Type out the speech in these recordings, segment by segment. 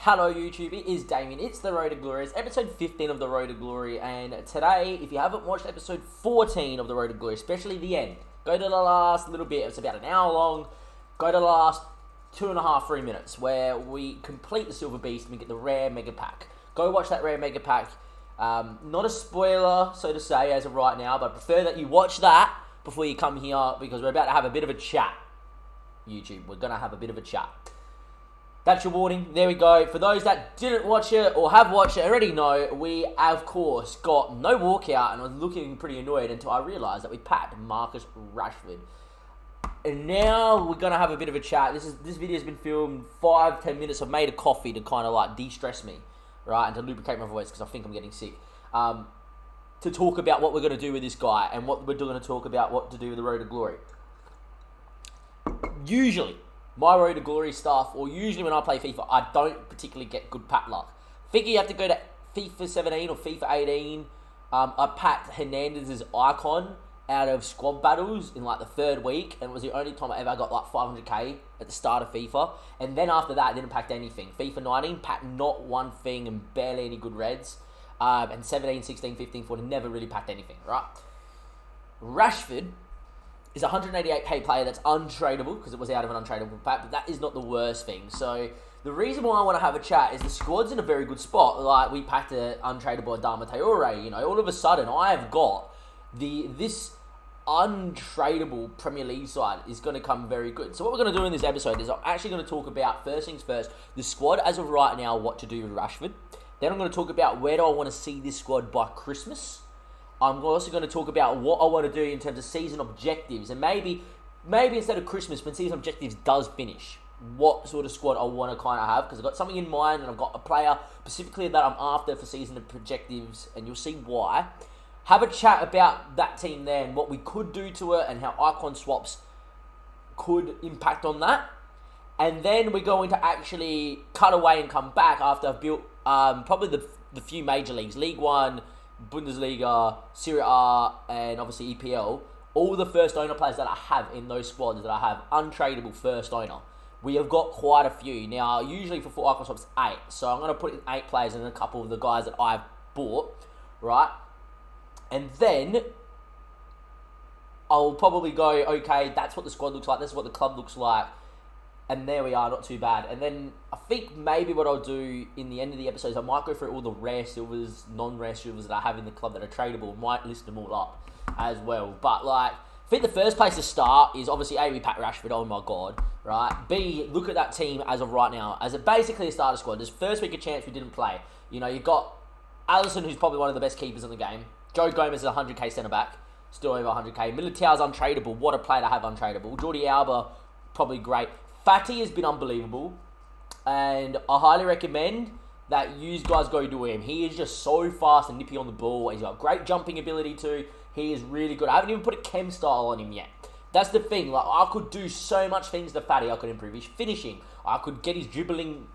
Hello YouTube, it is Damien, it's the Road to Glory, it's episode 15 of the Road to Glory, and today, if you haven't watched episode 14 of the Road to Glory, especially the end, go to the last little bit, it's about an hour long, go to the last 2.5-3 minutes, where we complete the Silver Beast and we get the rare Mega Pack. Go watch that rare Mega Pack, not a spoiler, so to say, as of right now, but I prefer that you watch that before you come here, because we're about to have a bit of a chat. YouTube, we're going to have a bit of a chat. That's your warning. There we go. For those that didn't watch it or have watched it already know, we, of course, got no walkout and I was looking pretty annoyed until I realised that we packed Marcus Rashford. And now we're going to have a bit of a chat. This video has been filmed 5-10 minutes. I've made a coffee to kind of like de-stress me, right, and to lubricate my voice because I think I'm getting sick. To talk about what we're going to do with this guy and what we're going to talk about what to do with the Road to Glory. Usually, my Road to Glory stuff, or usually when I play FIFA, I don't particularly get good pack luck. Figure you have to go to FIFA 17 or FIFA 18. I packed Hernandez's icon out of squad battles in like the third week, and it was the only time I ever got like 500k at the start of FIFA. And then after that, I didn't pack anything. FIFA 19, packed not one thing and barely any good reds. And 17, 16, 15, 14, never really packed anything, right? Rashford is a 188k player that's untradeable because it was out of an untradeable pack, but that is not the worst thing. So the reason why I want to have a chat is the squad's in a very good spot. Like, we packed an untradeable Adama Traore, you know, all of a sudden I have got this untradeable Premier League side is going to come very good. So what we're going to do in this episode is I'm actually going to talk about, first things first, the squad as of right now, what to do with Rashford. Then I'm going to talk about where do I want to see this squad by Christmas. I'm also going to talk about what I want to do in terms of season objectives. And maybe instead of Christmas, when season objectives does finish, what sort of squad I want to kind of have. Because I've got something in mind and I've got a player specifically that I'm after for season objectives. And you'll see why. Have a chat about that team there and what we could do to it and how icon swaps could impact on that. And then we're going to actually cut away and come back after I've built probably the few major leagues. League One, Bundesliga, Serie A, and obviously EPL, all the first owner players that I have in those squads that I have untradeable first owner. We have got quite a few. Now, usually for full icon swaps, 8. So I'm going to put in 8 players and a couple of the guys that I've bought, right? And then I'll probably go, okay, that's what the squad looks like, that's what the club looks like. And there we are, not too bad. And then I think maybe what I'll do in the end of the episodes, I might go through all the rare silvers, non-rare silvers that I have in the club that are tradable. Might list them all up as well. But like, I think the first place to start is obviously A, we pack Rashford, oh my god, right? B, look at that team as of right now, as basically a starter squad. There's first week a chance we didn't play. You know, you've got Alisson, who's probably one of the best keepers in the game. Joe Gomez is a 100k centre-back, still over 100k. Militao's untradeable. What a player to have untradeable. Jordi Alba, probably great. Fatty has been unbelievable, and I highly recommend that you guys go to him. He is just so fast and nippy on the ball. He's got great jumping ability too. He is really good. I haven't even put a chem style on him yet. That's the thing. Like, I could do so much things to Fatty. I could improve his finishing. I could get his dribbling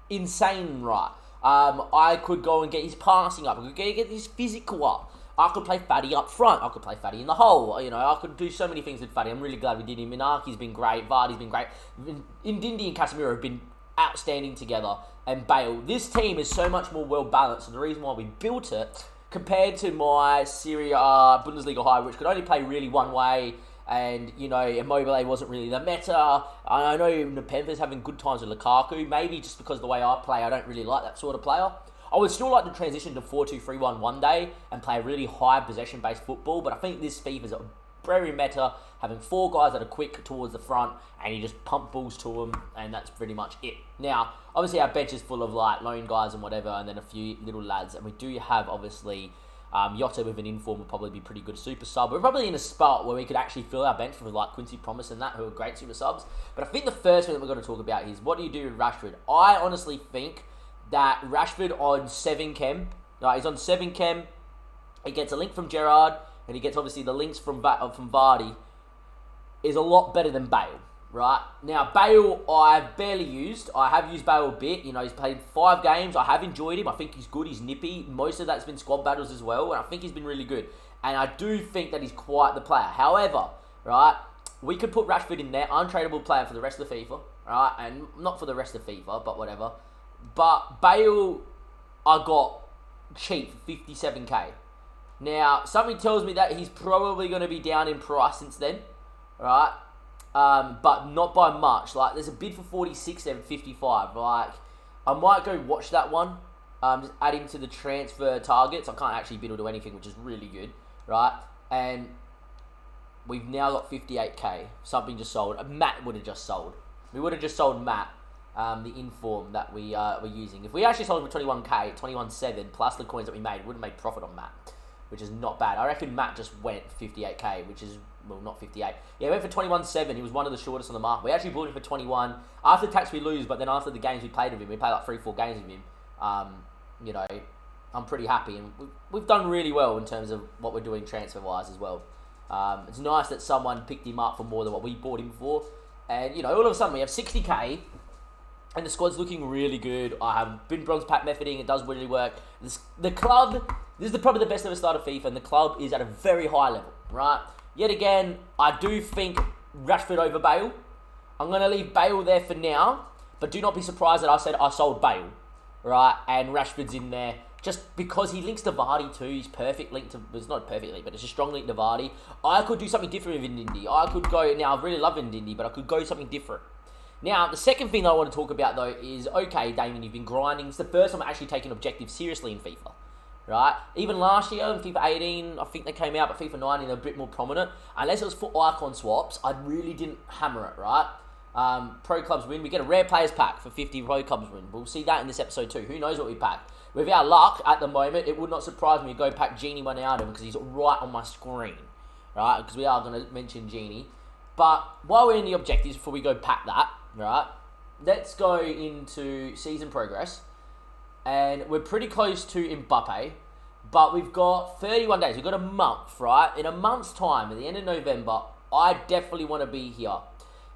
insane right. I could go and get his passing up. I could get his physical up. I could play Fatty up front. I could play Fatty in the hole. You know, I could do so many things with Fatty. I'm really glad we did him. Minaki's been great. Vardy's been great. Ndidi and Casemiro have been outstanding together. And Bale. This team is so much more well-balanced. And the reason why we built it, compared to my Serie A Bundesliga high, which could only play really one way, and, you know, Immobile wasn't really the meta. I know Nepentha's having good times with Lukaku. Maybe just because the way I play, I don't really like that sort of player. I would still like to transition to 4-2-3-1 one day and play really high possession-based football, but I think this FIFA is a very meta, having 4 guys that are quick towards the front, and you just pump balls to them, and that's pretty much it. Now, obviously our bench is full of like lone guys and whatever, and then a few little lads, and we do have obviously Jota with an inform would probably be pretty good super sub. We're probably in a spot where we could actually fill our bench with like Quincy Promise and that, who are great super subs. But I think the first thing that we're going to talk about is, what do you do with Rashford? I honestly think that Rashford on 7 chem, he's on 7 chem, he gets a link from Gerrard, and he gets obviously the links from Vardy, is a lot better than Bale, right? Now, Bale, I've barely used. I have used Bale a bit. You know, he's played 5 games. I have enjoyed him. I think he's good. He's nippy. Most of that's been squad battles as well, and I think he's been really good. And I do think that he's quite the player. However, right, we could put Rashford in there, untradeable player for the rest of the FIFA, right? And not for the rest of FIFA, but whatever. But Bale, I got cheap for 57k. Now, something tells me that he's probably going to be down in price since then, right? But not by much. Like, there's a bid for 46 and 55. Like, I might go watch that one. Just add him to the transfer targets. I can't actually bid or do anything, which is really good, right? And we've now got 58k. Something just sold. Matt would have just sold. We would have just sold Matt, the inform that we were using. If we actually sold him for 21k, 21.7 plus the coins that we made, we would have made profit on Matt, which is not bad. I reckon Matt just went 58k, which is, well, not 58. Yeah, he went for 21.7. He was one of the shortest on the market. We actually bought him for 21. After tax, we lose, but then after the games we played with him, we played like 3-4 games with him. You know, I'm pretty happy, and we've done really well in terms of what we're doing transfer-wise as well. It's nice that someone picked him up for more than what we bought him for, and you know, all of a sudden we have 60k, and the squad's looking really good. I have been bronze pack methoding; it does really work. The club, this is probably the best ever started FIFA, and the club is at a very high level, right? Yet again, I do think Rashford over Bale. I'm going to leave Bale there for now, but do not be surprised that I said I sold Bale. Right, and Rashford's in there just because he links to Vardy too. He's perfect link to, well, it's not perfectly, but it's a strong link to Vardy. I could do something different with Ndidi. I could go, now I really love Ndidi, but I could go something different. Now, the second thing that I want to talk about though is, okay, Damien, you've been grinding. It's the first time I'm actually taking objectives seriously in FIFA. Right? Even last year in FIFA 18, I think they came out, but FIFA 19 they're a bit more prominent. Unless it was for icon swaps, I really didn't hammer it, right? Pro Clubs win. We get a rare players pack for 50 Pro Clubs win. We'll see that in this episode too. Who knows what we pack? With our luck at the moment, it would not surprise me to go pack Genie one out of him because he's right on my screen, right? Because we are going to mention Genie. But while we're in the objectives, before we go pack that, right? Let's go into season progress, and we're pretty close to Mbappe. But we've got 31 days. We've got a month, right? In a month's time, at the end of November, I definitely want to be here.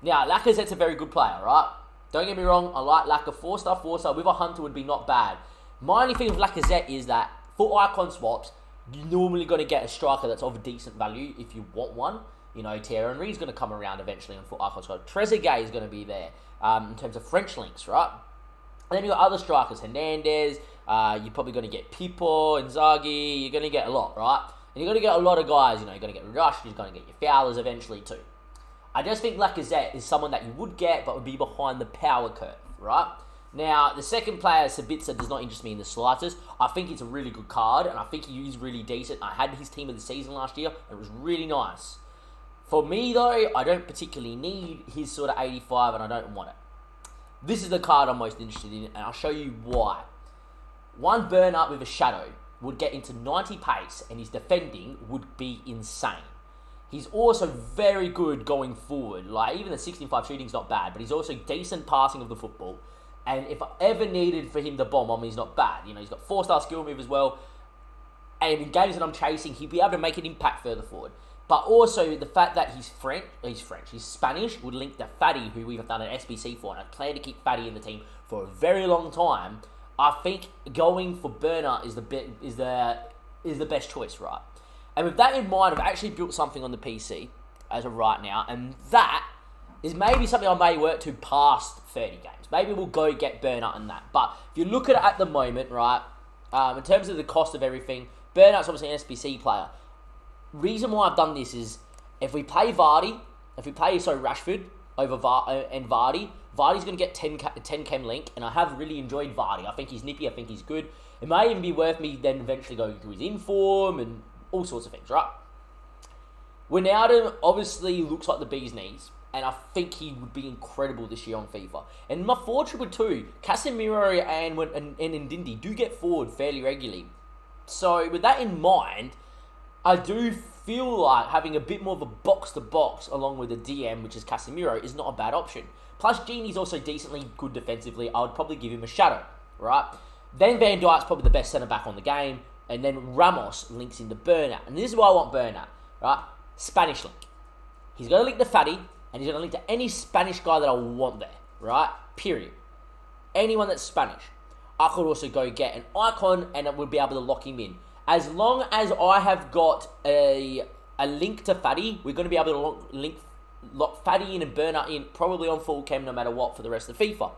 Now, Lacazette's a very good player, right? Don't get me wrong, I like Lacazette. 4-star with a Hunter would be not bad. My only thing with Lacazette is that for icon swaps, you're normally going to get a striker that's of a decent value if you want one. You know, Thierry Henry's going to come around eventually on for icon swap. Trezeguet is going to be there in terms of French links, right? And then you've got other strikers, Hernandez, you're probably going to get Pipo, Inzaghi, you're going to get a lot, right? And you're going to get a lot of guys, you know, you're going to get Rush, you're going to get your Fowlers eventually too. I just think Lacazette is someone that you would get, but would be behind the power curve, right? Now, the second player, Sabitzer, does not interest me in the slightest. I think it's a really good card, and I think he is really decent. I had his team of the season last year, and it was really nice. For me, though, I don't particularly need his sort of 85, and I don't want it. This is the card I'm most interested in, and I'll show you why. One burn up with a shadow would get into 90 pace, and his defending would be insane. He's also very good going forward. Like, even the 65 shooting's not bad, but he's also decent passing of the football. And if I ever needed for him to bomb on me, he's not bad. You know, he's got 4-star skill move as well. And in games that I'm chasing, he'd be able to make an impact further forward. But also, the fact that he's Spanish, would link to Fatty, who we've done an SBC for, and I plan to keep Fatty in the team for a very long time. I think going for Burner is the best choice, right? And with that in mind, I've actually built something on the PC as of right now, and that is maybe something I may work to past 30 games. Maybe we'll go get Burnout and that. But if you look at it at the moment, right, in terms of the cost of everything, Burnout's obviously an SBC player. Reason why I've done this is if we play Rashford over Vardy, Vardy's going to get 10 chem link, and I have really enjoyed Vardy. I think he's nippy, I think he's good. It may even be worth me then eventually going through his inform and all sorts of things, right? Wijnaldum obviously looks like the bee's knees, and I think he would be incredible this year on FIFA. And my forward triple too, Casemiro and Ndidi do get forward fairly regularly. So with that in mind, I do feel like having a bit more of a box-to-box along with a DM, which is Casemiro, is not a bad option. Plus, Genie's also decently good defensively. I would probably give him a shadow, right? Then Van Dijk's probably the best centre-back on the game. And then Ramos links into Burnout. And this is why I want Burnout, right? Spanish link. He's going to link to Fatty, and he's going to link to any Spanish guy that I want there, right? Period. Anyone that's Spanish. I could also go get an icon, and it would be able to lock him in. As long as I have got a link to Fatty, we're going to be able to lock Fatty in and Burnout in, probably on full chem no matter what for the rest of FIFA.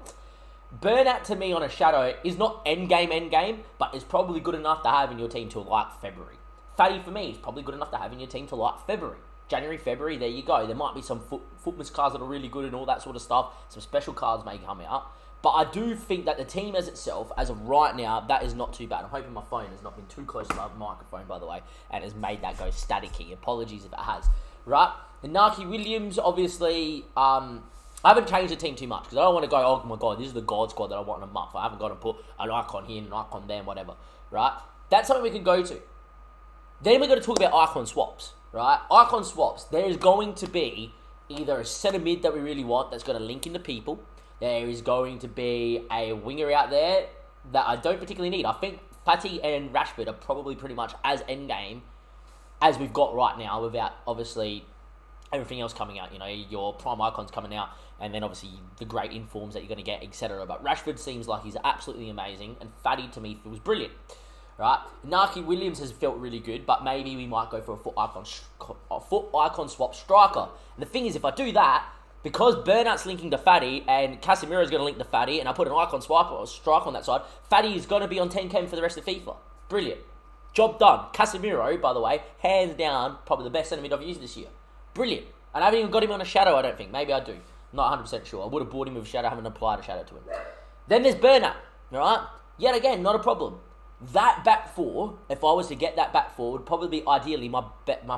Burnout to me on a shadow is not end game, but is probably good enough to have in your team till like February. Fatty for me is probably good enough to have in your team till like February. January, February, there you go. There might be some footman's cards that are really good and all that sort of stuff. Some special cards may come out. But I do think that the team as itself, as of right now, that is not too bad. I'm hoping my phone has not been too close to my microphone, by the way, and has made that go staticky. Apologies if it has. Right? Inaki Williams, obviously, I haven't changed the team too much because I don't want to go, oh my god, this is the God squad that I want in a month. I haven't got to put an icon here and an icon there and whatever. Right? That's something we can go to. Then we're going to talk about icon swaps. Right? Icon swaps. There is going to be either a centre mid that we really want that's going to link into people. There is going to be a winger out there that I don't particularly need. I think Fatty and Rashford are probably pretty much as endgame as we've got right now without, obviously, everything else coming out. You know, your prime icons coming out and then, obviously, the great informs that you're going to get, etc. But Rashford seems like he's absolutely amazing and Fatty, to me, feels brilliant. Right? Naki Williams has felt really good, but maybe we might go for a foot icon swap striker. And the thing is, if I do that, because Burnout's linking to Fatty and Casemiro's going to link to Fatty, and I put an icon swipe or strike on that side, Fatty is going to be on 10k for the rest of FIFA. Brilliant. Job done. Casemiro, by the way, hands down, probably the best centre mid I've used this year. Brilliant. And I haven't even got him on a shadow, I don't think. Maybe I do. I'm not 100% sure. I would have bought him with a shadow, I haven't applied a shadow to him. Then there's Burnout. Alright? Yet again, not a problem. That back four, if I was to get that back four, would probably be ideally my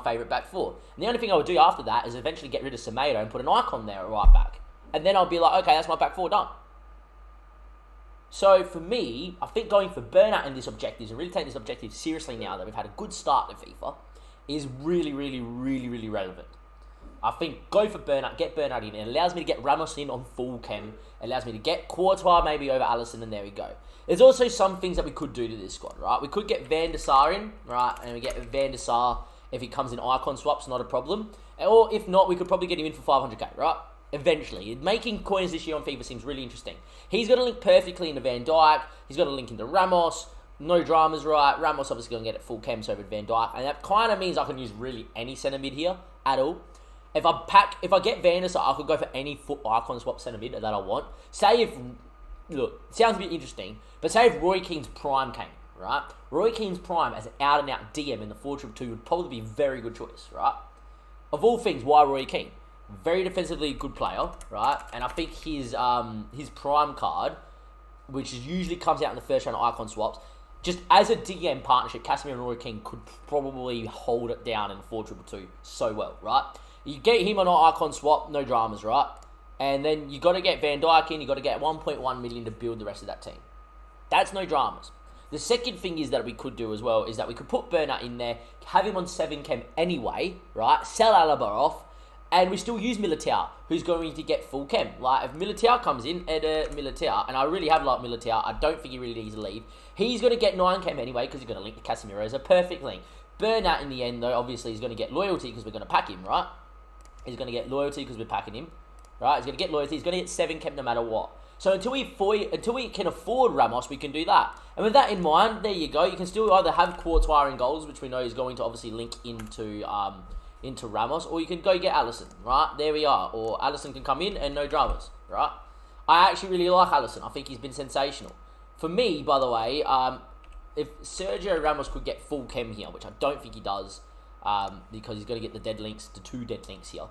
favourite back four. And the only thing I would do after that is eventually get rid of Semedo and put an icon there at right back. And then I'll be like, okay, that's my back four done. So for me, I think going for Burnout in this objective and really taking this objective seriously now that we've had a good start to FIFA is really, really, really, really relevant. I think go for Burnout, get Burnout in. It allows me to get Ramos in on full chem. It allows me to get Courtois maybe over Alisson, and there we go. There's also some things that we could do to this squad, right? We could get Van der Sar in, right? And we get Van der Sar if he comes in icon swaps, not a problem. Or if not, we could probably get him in for 500k, right? Eventually. Making coins this year on FIFA seems really interesting. He's going to link perfectly into Van Dijk. He's going to link into Ramos. No dramas, right? Ramos obviously going to get it full chem over Van Dijk. And that kind of means I can use really any centre mid here at all. If I get Van der Sar, I could go for any foot icon swap centre mid that I want. Say if... Look, it sounds a bit interesting, but say if Roy Keane's prime came, right? Roy Keane's prime as an out-and-out DM in the 4-2 would probably be a very good choice, right? Of all things, why Roy Keane? Very defensively good player, right? And I think his prime card, which usually comes out in the first round of icon swaps, just as a DM partnership, Casemiro and Roy Keane could probably hold it down in 4-2 so well, right? You get him on an icon swap, no dramas, right? And then you got to get Van Dijk in, you got to get 1.1 million to build the rest of that team. That's no dramas. The second thing is that we could do as well is that we could put Burnout in there, have him on 7 chem anyway, right? Sell Alaba off, and we still use Militao, who's going to get full chem. Like, if Militao comes in, Militao, and I really have liked Militao, I don't think he really needs to leave. He's going to get 9 chem anyway, because he's going to link to Casemiro as a perfect link. Burnout in the end, though, obviously, is going to get loyalty because we're going to pack him, right? He's going to get loyalty because we're packing him. Right, he's going to get loyalty. He's going to get 7 chem no matter what. So until we can afford Ramos, we can do that. And with that in mind, there you go. You can still either have Courtois in goals, which we know is going to obviously link into Ramos, or you can go get Alisson. Right, there we are. Or Alisson can come in and no dramas. Right, I actually really like Alisson. I think he's been sensational. For me, by the way, if Sergio Ramos could get full chem here, which I don't think he does, because he's going to get the dead links, the 2 dead links here.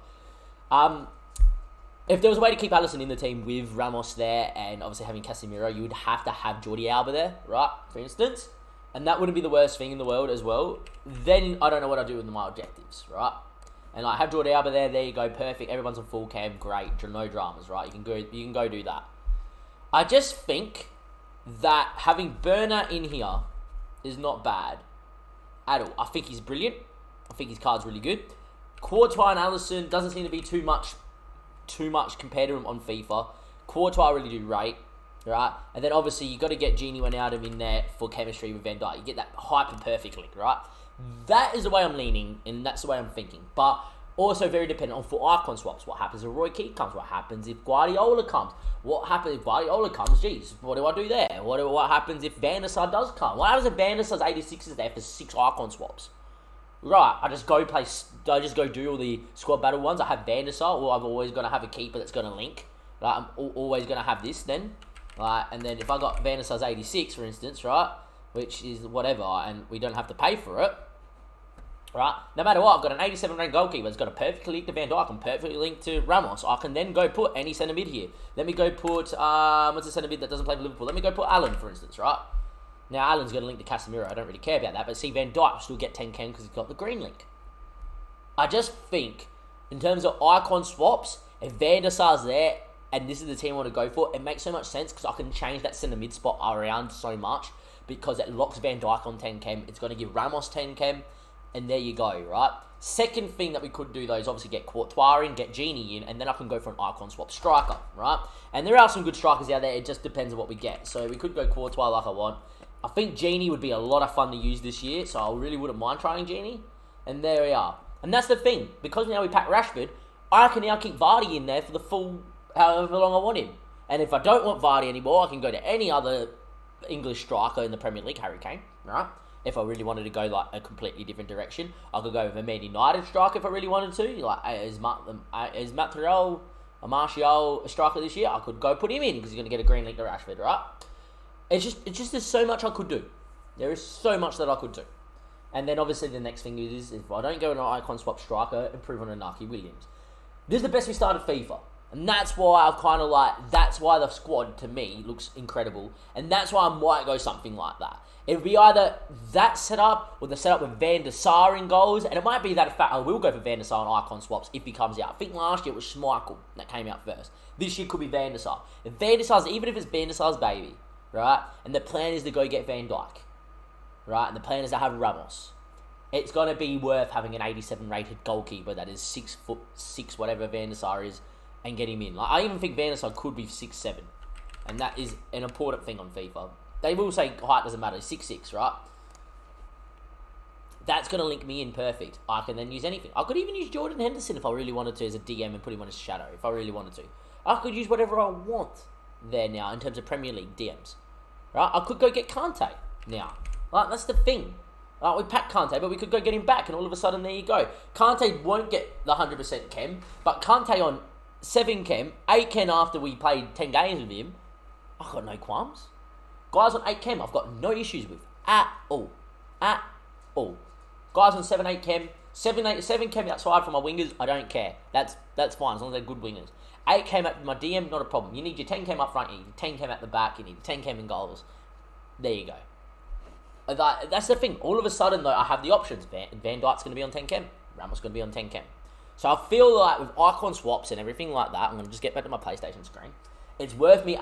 If there was a way to keep Alisson in the team with Ramos there and obviously having Casemiro, you would have to have Jordi Alba there, right, for instance. And that wouldn't be the worst thing in the world as well. Then I don't know what I'd do with my objectives, right? And I have Jordi Alba there you go, perfect. Everyone's on full cam, great, no dramas, right? You can go do that. I just think that having Burner in here is not bad at all. I think he's brilliant. I think his card's really good. Courtois and Alisson doesn't seem to be too much compared to him on FIFA. Courtois really do rate, right? And then obviously you got to get Genie Wijnaldum in there for chemistry with Van Dijk. You get that hyper perfect link, right? That is the way I'm leaning, and that's the way I'm thinking. But also very dependent on for icon swaps. What happens if Roy Keane comes? What happens if Guardiola comes? What happens if Guardiola comes? Jeez, what do I do there? What happens if Van der Sar does come? What happens if Van der Sar's 86 is there for 6 icon swaps? Right, I just go do all the squad battle ones. I have Van der Sar, or I'm always going to have a keeper that's going to link. Like, I'm always going to have this then. Right, and then if I got Van der Sar's 86, for instance, right, which is whatever, and we don't have to pay for it, right, no matter what, I've got an 87 ranked goalkeeper. It's got a perfectly linked to Van Dijk and perfectly linked to Ramos. I can then go put any centre mid here. Let me go put, what's the centre mid that doesn't play for Liverpool? Let me go put Allen, for instance, right? Now, Allen's got a link to Casemiro. I don't really care about that, but see, Van Dijk will still get 10k because he's got the green link. I just think, in terms of icon swaps, if Van der Sar's there, and this is the team I want to go for, it makes so much sense because I can change that centre mid spot around so much because it locks Van Dijk on 10 chem. It's going to give Ramos 10 chem, and there you go, right? Second thing that we could do, though, is obviously get Courtois in, get Genie in, and then I can go for an icon swap striker, right? And there are some good strikers out there. It just depends on what we get. So we could go Courtois like I want. I think Genie would be a lot of fun to use this year, so I really wouldn't mind trying Genie. And there we are. And that's the thing. Because now we pack Rashford, I can now keep Vardy in there for the full however long I want him. And if I don't want Vardy anymore, I can go to any other English striker in the Premier League, Harry Kane, right? If I really wanted to go like a completely different direction, I could go with a Man United striker if I really wanted to. Like, is Martial, a Martial a striker this year? I could go put him in because he's going to get a green link to Rashford, right? It's just there's so much I could do. There is so much that I could do. And then obviously the next thing is if I don't go in an icon swap striker, improve on Inaki Williams. This is the best we started FIFA. And that's why I kind of like, that's why the squad to me looks incredible. And that's why I might go something like that. It would be either that setup or the setup with Van der Sar in goals. And it might be that fact I will go for Van der Sar on icon swaps if he comes out. I think last year it was Schmeichel that came out first. This year could be Van der Sar. If Van der Sar's, even if it's Van der Sar's baby, right? And the plan is to go get Van Dijk, right? And the plan is to have Ramos. It's going to be worth having an 87 rated goalkeeper that is 6'6", whatever Van der Sar is, and get him in. Like, I even think Van der Sar could be 6'7", and that is an important thing on FIFA. They will say height doesn't matter, 6'6", right? That's going to link me in perfect. I can then use anything. I could even use Jordan Henderson if I really wanted to as a DM and put him on his shadow, if I really wanted to. I could use whatever I want there now in terms of Premier League DMs, right? I could go get Kante now. Like, that's the thing. We packed Kante, but we could go get him back, and all of a sudden, there you go. Kante won't get the 100% chem, but Kante on 7 chem, 8 chem after we played 10 games with him, I've got no qualms. Guys on 8 chem, I've got no issues with at all. At all. Guys on 7, 8 chem, 7 chem outside for my wingers, I don't care. That's fine, as long as they're good wingers. 8 chem at my DM, not a problem. You need your 10 chem up front, you need your 10 chem at the back, you need 10 chem in goals. There you go. That's the thing. All of a sudden, though, I have the options. Van Dijk's going to be on 10 chem. Ramos going to be on 10 chem. So I feel like with icon swaps and everything like that, I'm going to just get back to my PlayStation screen. It's worth me,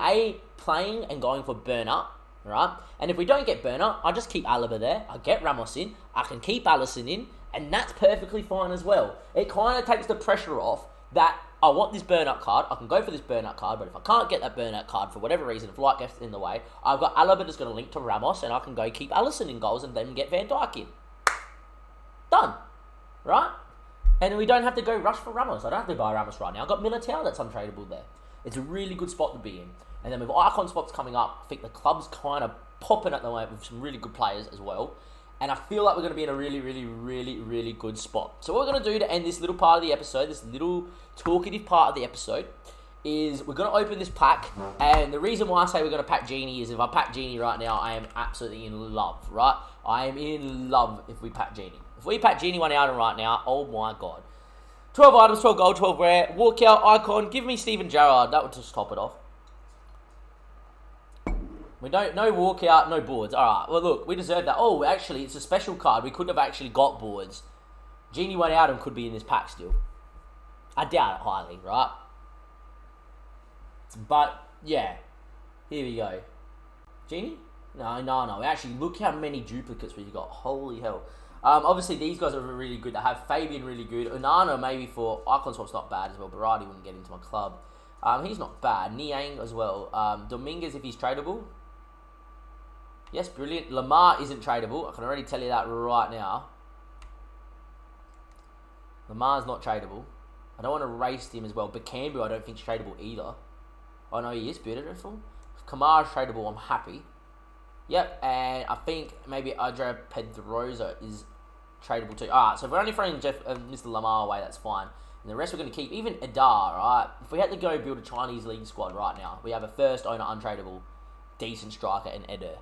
playing and going for burner, right? And if we don't get burner, I just keep Alaba there. I get Ramos in. I can keep Alisson in. And that's perfectly fine as well. It kind of takes the pressure off that I want this burnout card. I can go for this burnout card, but if I can't get that burnout card for whatever reason, if light gets in the way, I've got Alaba that's going to link to Ramos, and I can go keep Alisson in goals and then get Van Dijk in. Done. Right? And we don't have to go rush for Ramos. I don't have to buy Ramos right now. I've got Militao that's untradeable there. It's a really good spot to be in. And then with icon spots coming up, I think the club's kind of popping at the moment with some really good players as well. And I feel like we're going to be in a really, really, really, really good spot. So what we're going to do to end this little part of the episode, this little talkative part of the episode, is we're going to open this pack. And the reason why I say we're going to pack Genie is if I pack Genie right now, I am absolutely in love, right? I am in love if we pack Genie. If we pack Genie one out right now, oh my God. 12 items, 12 gold, 12 rare, walkout, icon, give me Steven Gerrard. That would just top it off. We don't, no walkout, no boards. Alright, well look, we deserve that. Oh, actually, it's a special card. We could have actually got boards. Genie one out and could be in this pack still. I doubt it highly, right? But, yeah. Here we go. Genie? No. Actually, look how many duplicates we've got. Holy hell. Obviously, these guys are really good. They have Fabian really good. Onana maybe for icon swap's not bad as well. Berardi wouldn't get into my club. He's not bad. Niang as well. Dominguez if he's tradable. Yes, brilliant. Lamar isn't tradable. I can already tell you that right now. Lamar's not tradable. I don't want to race him as well. Bakambu I don't think is tradable either. Oh no, he is beautiful. Kamara's tradable, I'm happy. Yep, and I think maybe Adria Pedrosa is tradable too. Alright, so if we're only throwing Mr. Lamar away, that's fine. And the rest we're going to keep. Even Adar, right? If we had to go build a Chinese league squad right now, we have a first owner untradeable. decent striker in Eder.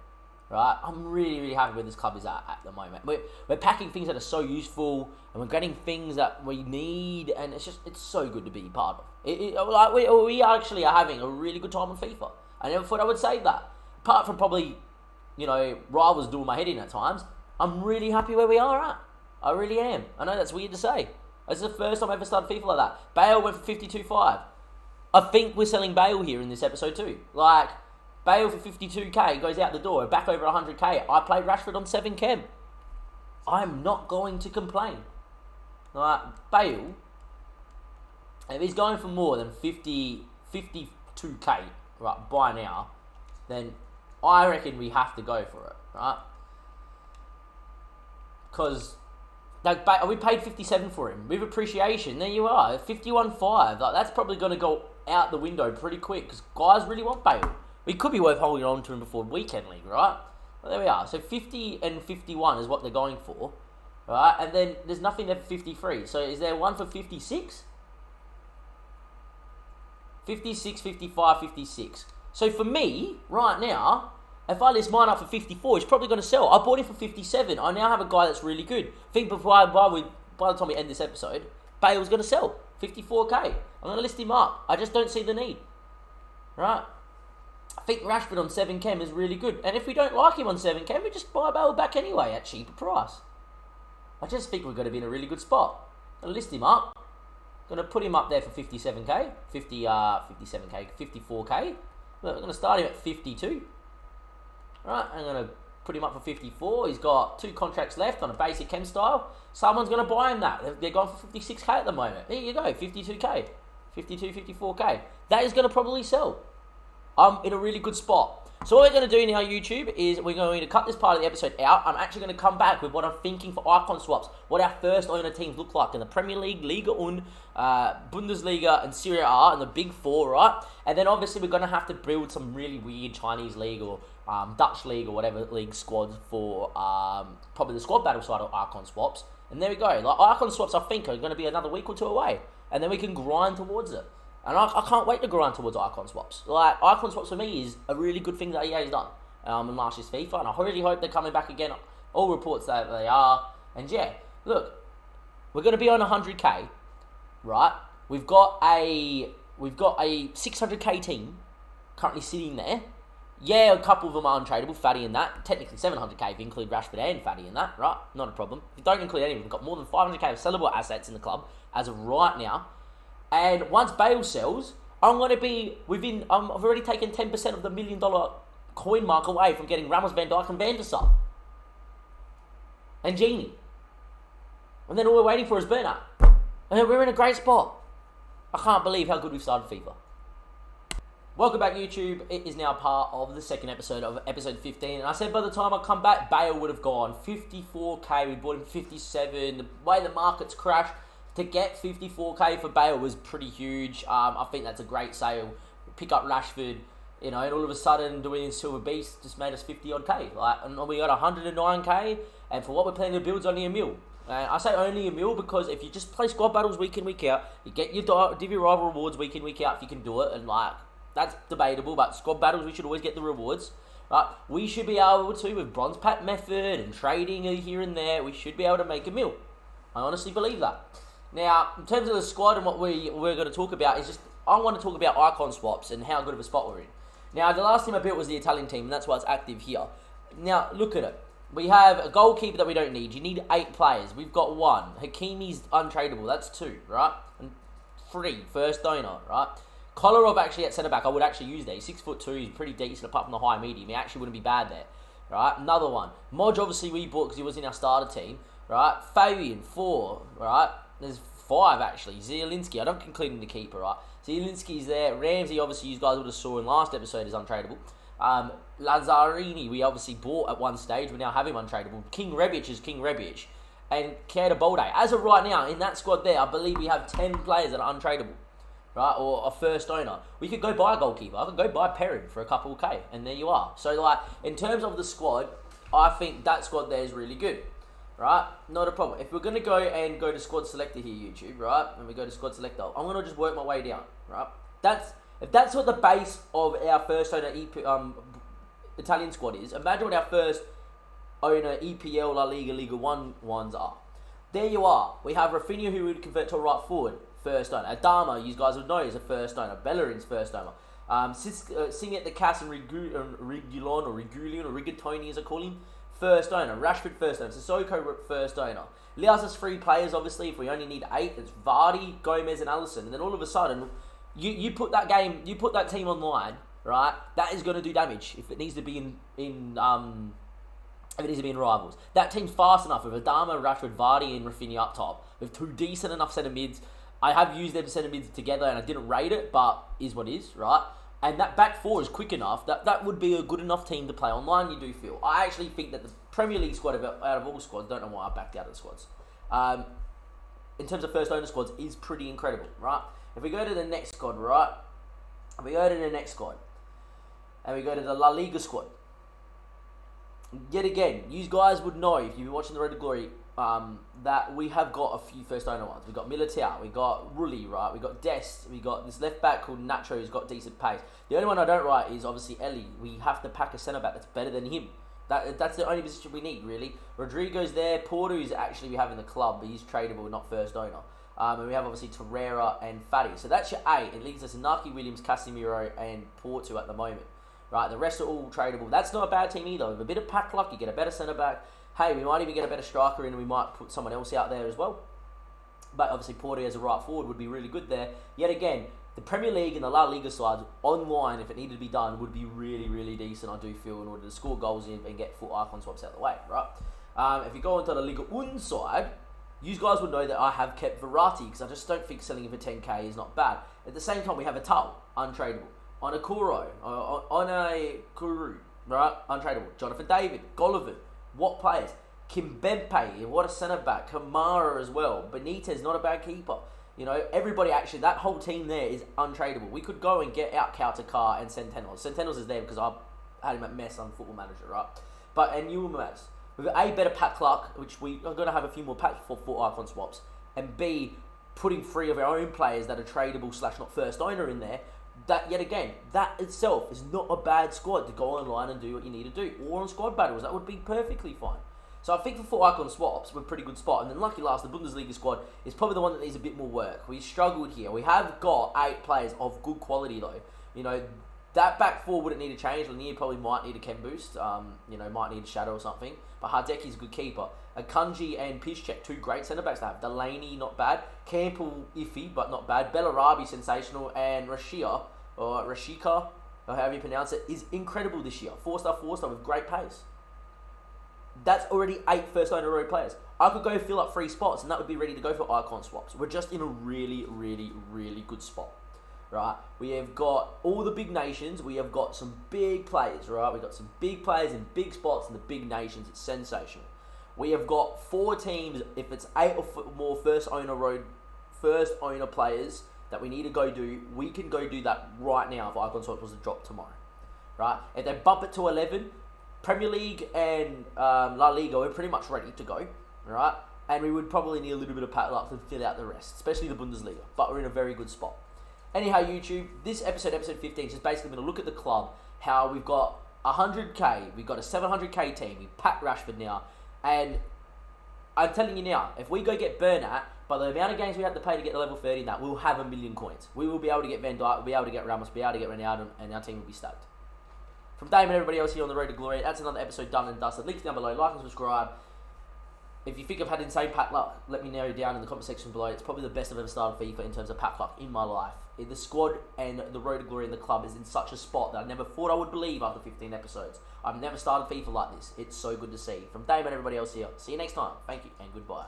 Right? I'm really, really happy where this club is at the moment. We're packing things that are so useful, and we're getting things that we need, and it's so good to be part of. We actually are having a really good time on FIFA. I never thought I would say that. Apart from probably, rivals doing my head in at times, I'm really happy where we are at. I really am. I know that's weird to say. This is the first time I ever started FIFA like that. Bale went for 52.5. I think we're selling Bale here in this episode too. Bale for 52k goes out the door, back over 100k. I played Rashford on 7 chem. I'm not going to complain. Bale, if he's going for more than 52k, right, by now, then I reckon we have to go for it, right? Because we paid 57 for him. With appreciation, there you are, 51.5. That's probably going to go out the window pretty quick because guys really want Bale. We could be worth holding on to him before weekend league, right? Well, there we are. So 50 and 51 is what they're going for, right? And then there's nothing there for 53. So is there one for 56? 56, 55, 56. So for me, right now, if I list mine up for 54, he's probably going to sell. I bought him for 57. I now have a guy that's really good. I think by the time we end this episode, Bale's going to sell. 54k. I'm going to list him up. I just don't see the need, right? I think Rashford on 7 chem is really good. And if we don't like him on 7 chem, we just buy Bale back anyway at cheaper price. I just think we're going to be in a really good spot. I'm going to list him up. Going to put him up there for 57k. 57k, 54k. We're going to start him at 52. Right, I'm going to put him up for 54. He's got 2 contracts left on a basic chem style. Someone's going to buy him that. They're going for 56k at the moment. There you go, 52k. 52, 54k. That is going to probably sell. I'm in a really good spot. So what we're going to do now, YouTube, is we're going to cut this part of the episode out. I'm actually going to come back with what I'm thinking for icon swaps, what our first owner teams look like in the Premier League, Liga 1, Bundesliga, and Serie A, and the Big Four, right? And then obviously we're going to have to build some really weird Chinese league or Dutch league or whatever league squads for probably the squad battle side of icon swaps. And there we go. Icon swaps, I think, are going to be another week or 2 away. And then we can grind towards it. And I can't wait to grind towards icon swaps. Icon swaps for me is a really good thing that EA's done in last year's FIFA. And I really hope they're coming back again. All reports that they are. And yeah, look, we're going to be on 100k, right? We've got a 600k team currently sitting there. Yeah, a couple of them are untradeable, Fatty and that. Technically 700k if you include Rashford and Fatty in that, right? Not a problem. If you don't include any of them, we've got more than 500k of sellable assets in the club as of right now. And once Bale sells, I'm going to be within... I've already taken 10% of the $1 million coin mark away from getting Ramos, Van Dijk and Van der Sar. And Genie. And then all we're waiting for is Bernat. And we're in a great spot. I can't believe how good we've started FIFA. Welcome back, YouTube. It is now part of the second episode of episode 15. And I said by the time I come back, Bale would have gone 54k. We bought him 57. The way the market's crashed, to get 54k for Bale was pretty huge. I think that's a great sale. Pick up Rashford, and all of a sudden doing Silver Beast just made us 50 odd k. And we got 109k, and for what we're planning to build is only $1 million. I say only $1 million because if you just play squad battles week in, week out, you get your Divvy Rival rewards week in, week out if you can do it, and that's debatable, but squad battles we should always get the rewards. Right? We should be able to, with bronze pack method and trading here and there, we should be able to make $1 million. I honestly believe that. Now, in terms of the squad and what we're going to talk about is I want to talk about icon swaps and how good of a spot we're in. Now, the last team I built was the Italian team, and that's why it's active here. Now, look at it. We have a goalkeeper that we don't need. You need 8 players. We've got 1. Hakimi's untradeable. That's 2, right? And 3, first owner, right? Kolarov actually at centre-back, I would actually use there. He's 6'2", he's pretty decent apart from the high medium. He actually wouldn't be bad there, right? Another one. Modge, obviously, we bought because he was in our starter team, right? Fabian, 4, right? There's 5 actually. Zielinski, I don't include him the keeper, right? Zielinski's there. Ramsey, obviously, you guys would have saw in last episode is untradeable. Lazzarini, we obviously bought at one stage. We now have him untradeable. King Rebic is King Rebic. And Keita Balde. As of right now, in that squad there, I believe we have 10 players that are untradeable, right? Or a first owner. We could go buy a goalkeeper. I could go buy Perrin for a couple of K. And there you are. So, in terms of the squad, I think that squad there is really good. Right? Not a problem. If we're going to go to squad selector here, YouTube, right? And we go to squad selector, I'm going to just work my way down, right? If that's what the base of our first owner Italian squad is. Imagine what our first owner EPL, La Liga, Liga 1 ones are. There you are. We have Rafinha, who would convert to a right forward, first owner. Adama, you guys would know, is a first owner. Bellerin's first owner. Singh the Cass and Regulon or Rigatoni, as I call him, first owner. Rashford, first owner. Sissoko, first owner. Leaves us 3 players, obviously. If we only need 8, it's Vardy, Gomez, and Alisson. And then all of a sudden, you put that team online, right? That is going to do damage if it needs to be in rivals. That team's fast enough with Adama, Rashford, Vardy, and Rafinha up top, with 2 decent enough centre mids. I have used them centre mids together, and I didn't rate it, but is what is, right? And that back 4 is quick enough. That would be a good enough team to play online, you do feel. I actually think that the Premier League squad, out of all squads, don't know why I backed out of the squads, in terms of first owner squads, is pretty incredible, right? If we go to the next squad, right? If we go to the next squad, and we go to the La Liga squad, yet again, you guys would know, if you've been watching the Road to Glory, that we have got a few first owner ones. We've got Militao, we got Rulli, right? We got Dest, we got this left back called Nacho who's got decent pace. The only one I don't write is obviously Ellie. We have to pack a centre back that's better than him. That's the only position we need, really. Rodrigo's there. Porto's actually we have in the club, but he's tradable, not first owner. And we have obviously Torreira and Fati. So that's your 8. It leaves us Inaki, Williams, Casemiro, and Porto at the moment. Right, the rest are all tradable. That's not a bad team either. With a bit of pack luck, you get a better centre back. Hey, we might even get a better striker in, and we might put someone else out there as well. But obviously, Porto as a right forward would be really good there. Yet again, the Premier League and the La Liga sides online, if it needed to be done, would be really, really decent, I do feel, in order to score goals in and get full icon swaps out of the way, right? If you go onto the Liga 1 side, you guys would know that I have kept Verratti, because I just don't think selling him for 10k is not bad. At the same time, we have a Tal, untradeable. On a Kuro, on a Kuru, right? Untradeable. Jonathan David, Golovin, what players? Kimpembe, what a centre-back. Kamara as well. Benitez, not a bad keeper. You know, everybody actually, that whole team there is untradeable. We could go and get out Kautakar and Centennials. Centennials is there because I had him at mess on Football Manager, right? And Yilmaz. With A, better pack luck, which we are going to have a few more packs for 4 icon swaps. And B, putting 3 of our own players that are tradable / not first owner in there. That, yet again, that itself is not a bad squad to go online and do what you need to do. Or on squad battles, that would be perfectly fine. So I think for 4 icon swaps, we're a pretty good spot. And then lucky last, the Bundesliga squad is probably the one that needs a bit more work. We struggled here. We have got 8 players of good quality though. You know, that back 4 wouldn't need a change. Lanier probably might need a chem boost. You know, might need a shadow or something. But Hardeki's a good keeper. Akanji and Piszczek, 2 great centre-backs to have. Delaney, not bad. Campbell, iffy, but not bad. Bellarabi, sensational. And Rashika, or however you pronounce it, is incredible this year. 4-star with great pace. That's already 8 first owner road players. I could go fill up 3 spots and that would be ready to go for icon swaps. We're just in a really, really, really good spot. Right? We have got all the big nations. We have got some big players, right? We've got some big players in big spots in the big nations. It's sensational. We have got 4 teams. If it's 8 or more first owner players that we need to go do, we can go do that right now if icon swaps was to drop tomorrow. Right? If they bump it to 11, Premier League and La Liga are pretty much ready to go, right? And we would probably need a little bit of pat luck to fill out the rest, especially the Bundesliga. But we're in a very good spot. Anyhow, YouTube, this episode 15, is basically going to look at the club, how we've got 100k, we've got a 700k team, we packed Rashford now, and I'm telling you now, if we go get Bernat, by the amount of games we have to pay to get the level 30 in that, we'll have 1 million coins. We will be able to get Van Dijk, we'll be able to get Ramos, we'll be able to get Ronaldo, and our team will be stacked. From Dave and everybody else here on the Road to Glory, that's another episode done and dusted. Links down below, like and subscribe. If you think I've had insane pack luck, let me know down in the comment section below. It's probably the best I've ever started FIFA in terms of pack luck in my life. The squad and the Road to Glory in the club is in such a spot that I never thought I would believe after 15 episodes. I've never started FIFA like this. It's so good to see. From Dave and everybody else here, see you next time. Thank you and goodbye.